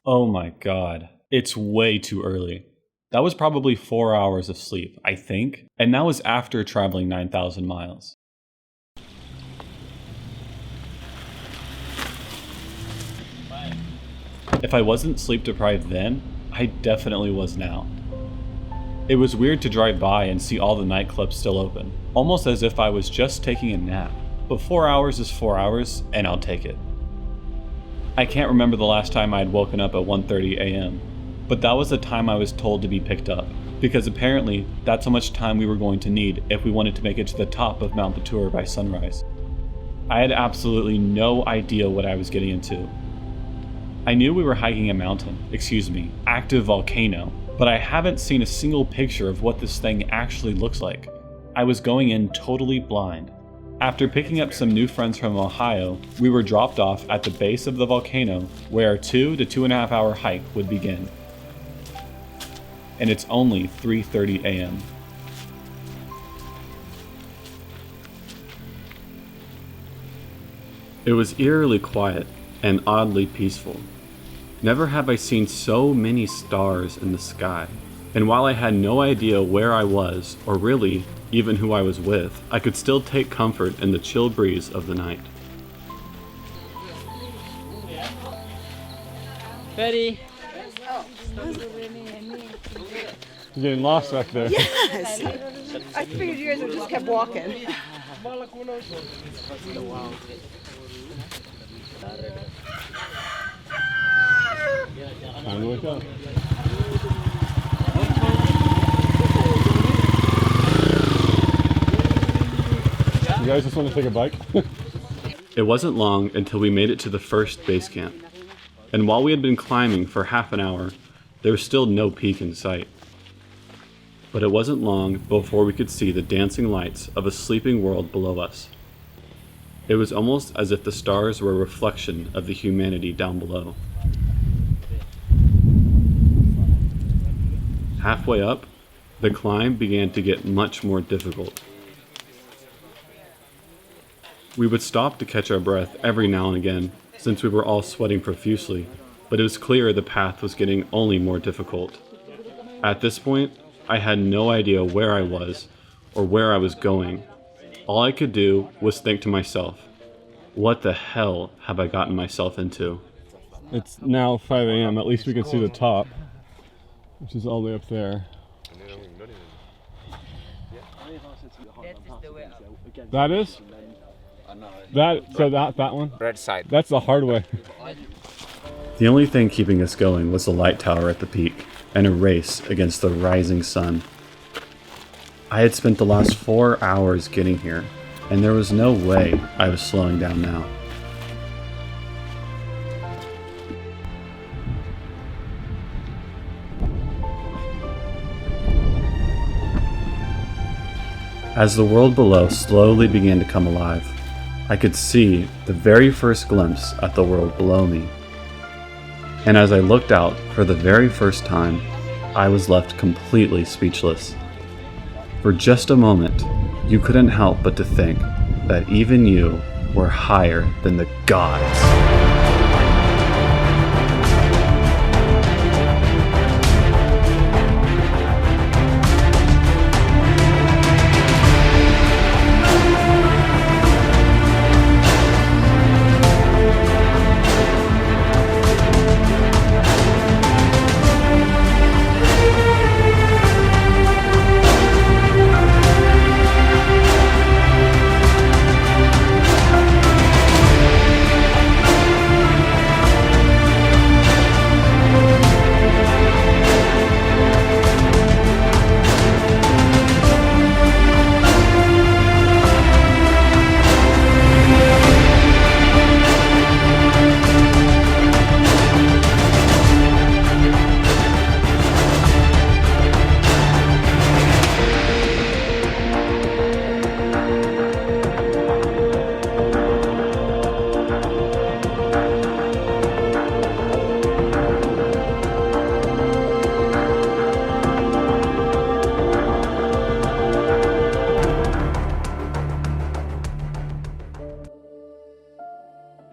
Oh my god. It's way too early. That was probably 4 hours of sleep, I think, and that was after traveling 9,000 miles. If I wasn't sleep deprived then, I definitely was now. It was weird to drive by and see all the nightclubs still open, almost as if I was just taking a nap. But 4 hours is 4 hours, and I'll take it. I can't remember the last time I had woken up at 1:30 a.m., but that was the time I was told to be picked up, because apparently that's how much time we were going to need if we wanted to make it to the top of Mount Batur by sunrise. I had absolutely no idea what I was getting into. I knew we were hiking a mountain, active volcano, but I haven't seen a single picture of what this thing actually looks like. I was going in totally blind. After picking up some new friends from Ohio, we were dropped off at the base of the volcano where our 2 to 2.5 hour hike would begin. And it's only 3:30 a.m. It was eerily quiet and oddly peaceful. Never have I seen so many stars in the sky. And while I had no idea where I was, or really even who I was with, I could still take comfort in the chill breeze of the night. Ready? You're getting lost back there. Yes. I figured you guys would just kept walking. Time to wake up. You guys just want to take a bike? It wasn't long until we made it to the first base camp. And while we had been climbing for half an hour, there was still no peak in sight. But it wasn't long before we could see the dancing lights of a sleeping world below us. It was almost as if the stars were a reflection of the humanity down below. Halfway up, the climb began to get much more difficult. We would stop to catch our breath every now and again, since we were all sweating profusely, but it was clear the path was getting only more difficult. At this point, I had no idea where I was or where I was going. All I could do was think to myself, what the hell have I gotten myself into? It's now 5 a.m. At least we can see the top, which is all the way up there. That is? That one? Red side. That's the hard way. The only thing keeping us going was the light tower at the peak and a race against the rising sun. I had spent the last 4 hours getting here, and there was no way I was slowing down now. As the world below slowly began to come alive, I could see the very first glimpse at the world below me. And as I looked out for the very first time, I was left completely speechless. For just a moment, you couldn't help but to think that even you were higher than the gods.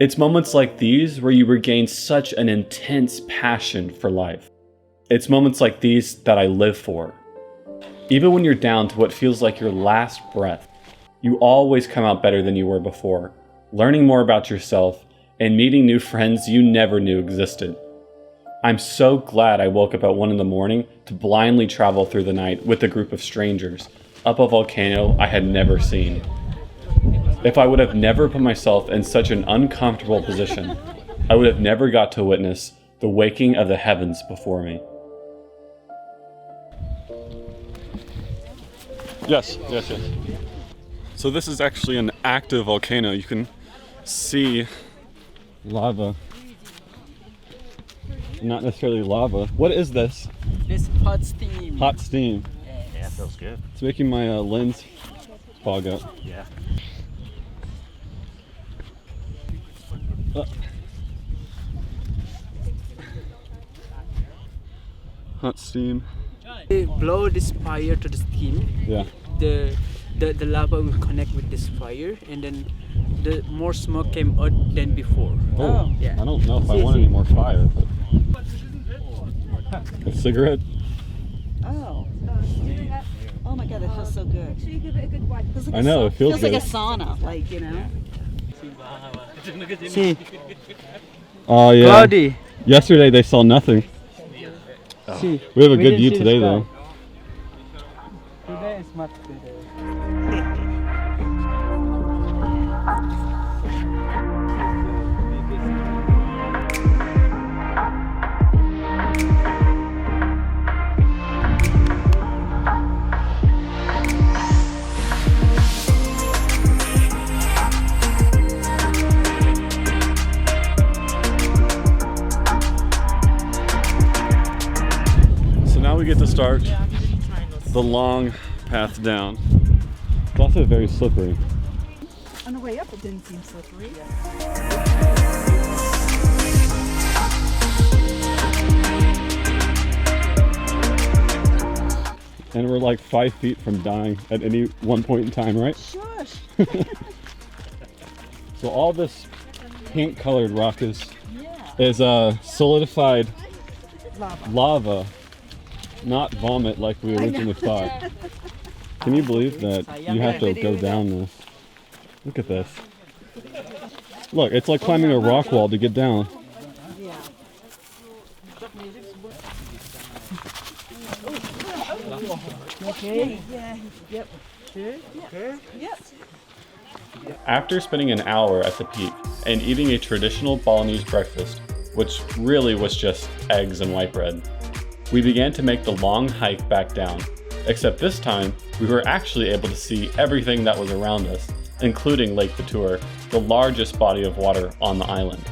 It's moments like these where you regain such an intense passion for life. It's moments like these that I live for. Even when you're down to what feels like your last breath, you always come out better than you were before, learning more about yourself and meeting new friends you never knew existed. I'm so glad I woke up at 1 a.m. to blindly travel through the night with a group of strangers up a volcano I had never seen. If I would have never put myself in such an uncomfortable position, I would have never got to witness the waking of the heavens before me. Yes. So this is actually an active volcano. You can see lava. Not necessarily lava. What is this? This hot steam. Hot steam. Yeah, it feels good. It's making my lens fog up. Yeah. Hot steam. They blow this fire to the steam. Yeah. The lava will connect with this fire, and then the more smoke came out than before. Oh, yeah. I don't know if I want any more fire. But... A cigarette? Oh. Oh my god, that feels so good. Feels like I know, it feels like a good. sauna, like, you know. See, Oh yeah. cloudy. Yesterday they saw nothing. See, We have a good didn't view see the today sky. though. Today is much better. So now we get to start the long path down. It's also very slippery. On the way up, it didn't seem slippery. And we're like 5 feet from dying at any one point in time, right? Shush. So all this pink colored rock is solidified lava, not vomit like we originally thought. Can you believe that you have to go down this? Look at this. Look, it's like climbing a rock wall to get down. Yeah. Okay. Yeah. Yep. Sure. Yep. After spending an hour at the peak and eating a traditional Balinese breakfast, which really was just eggs and white bread, we began to make the long hike back down, except this time we were actually able to see everything that was around us, including Lake Batur, the largest body of water on the island.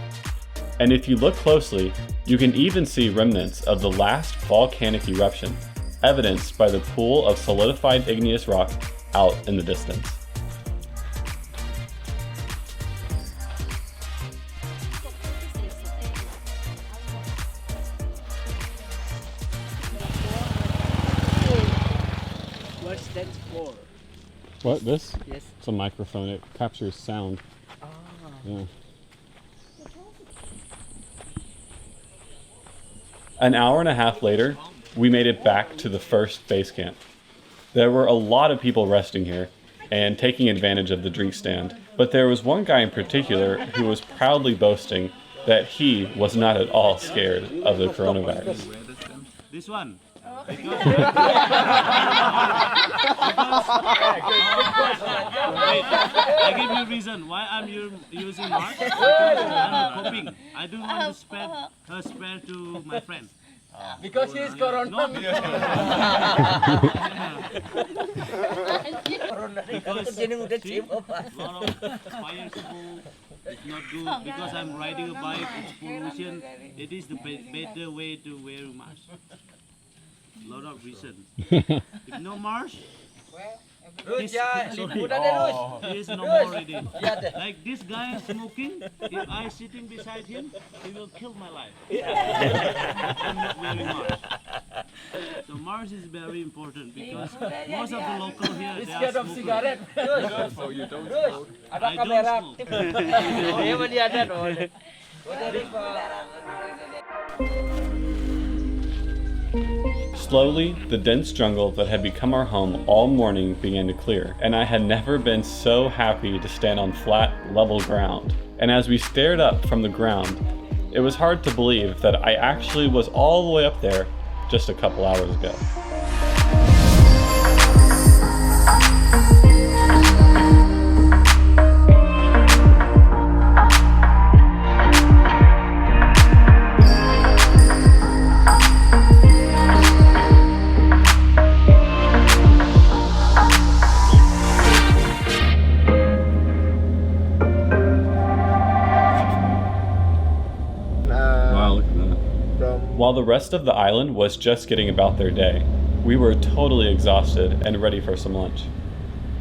And if you look closely, you can even see remnants of the last volcanic eruption, evidenced by the pool of solidified igneous rock out in the distance. What's that for? What, this? Yes. It's a microphone, it captures sound. Yeah. An hour and a half later, we made it back to the first base camp. There were a lot of people resting here and taking advantage of the drink stand, but there was one guy in particular who was proudly boasting that he was not at all scared of the coronavirus. This one. I give you reason why I'm using mask. I'm coping. I don't want to spread to my friend. Because he is corona. No, because see, lot of fire smoke. It's not good because I'm riding a bike. It's pollution. It is the better way to wear a mask. Lot of reason. If no mask, he is no more already. Like this guy smoking, if I sitting beside him, he will kill my life. I'm not wearing mask. So Mars is very important because most of the local here they are Instead of smokers. cigarette. Oh, you don't smoke. Ada I kamera. don't smoke. Dia masih ada dong. Slowly, the dense jungle that had become our home all morning began to clear, and I had never been so happy to stand on flat, level ground. And as we stared up from the ground, it was hard to believe that I actually was all the way up there just a couple hours ago. While the rest of the island was just getting about their day, we were totally exhausted and ready for some lunch.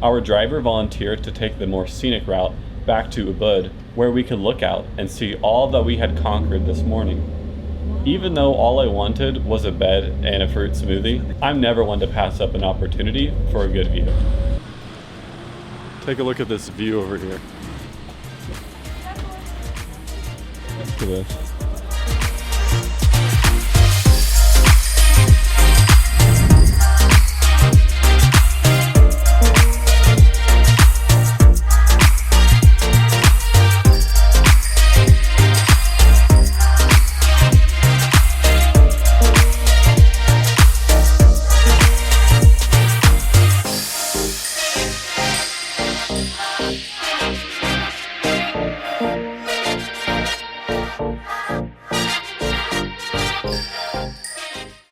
Our driver volunteered to take the more scenic route back to Ubud, where we could look out and see all that we had conquered this morning. Even though all I wanted was a bed and a fruit smoothie, I'm never one to pass up an opportunity for a good view. Take a look at this view over here. Look at this.